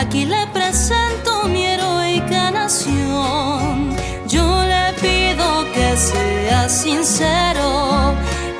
Aquí le presento mi heroica nación. Yo le pido que sea sincero.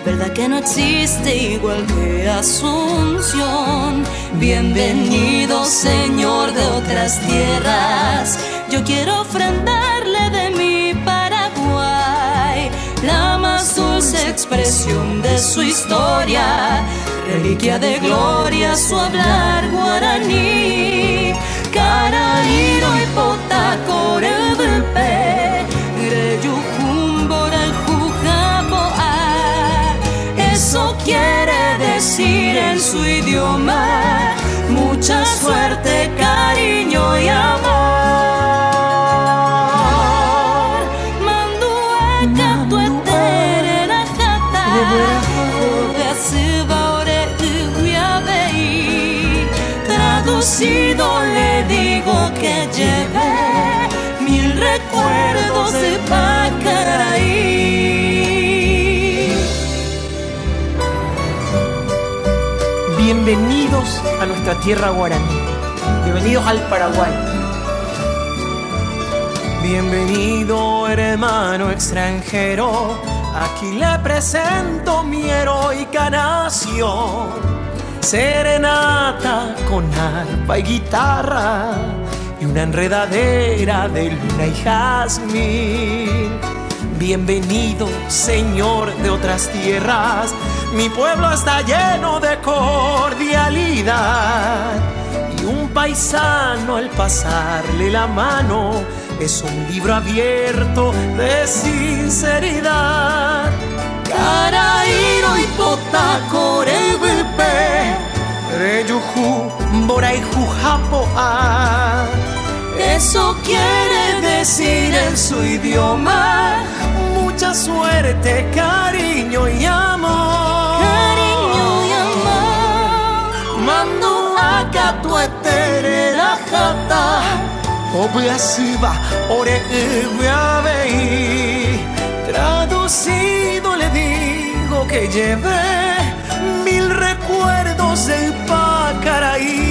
¿Verdad que no existe igual que Asunción? Bienvenido, Señor de otras tierras. Yo quiero ofrendarle de mi Paraguay la más dulce expresión de su historia, reliquia de gloria, su hablar guaraní. Caraíro y potacorelpe, greyujumboreljujapoa. Eso quiere decir en su idioma mucha suerte, cariño y amor. Manduaca tuetere la jata, ore uguiabei. Traducido le digo que llevé 1000 recuerdos de Pacaraí. Bienvenidos a nuestra tierra guaraní. Bienvenidos al Paraguay. Bienvenido, hermano extranjero. Aquí le presento mi heroica nación. Serenata con arpa y guitarra y una enredadera de luna y jazmín. Bienvenido, señor de otras tierras. Mi pueblo está lleno de cordialidad y un paisano al pasarle la mano es un libro abierto de sinceridad. Caraíro y potacorelpe, reyujú, boraijujapoa. Eso quiere decir en su idioma mucha suerte, cariño y amor. Cariño y amor. Mando acá tu etere la jata, obeasiva, ore ubeabei. Traducido le digo que llevé 1000 recuerdos de Pacaraí.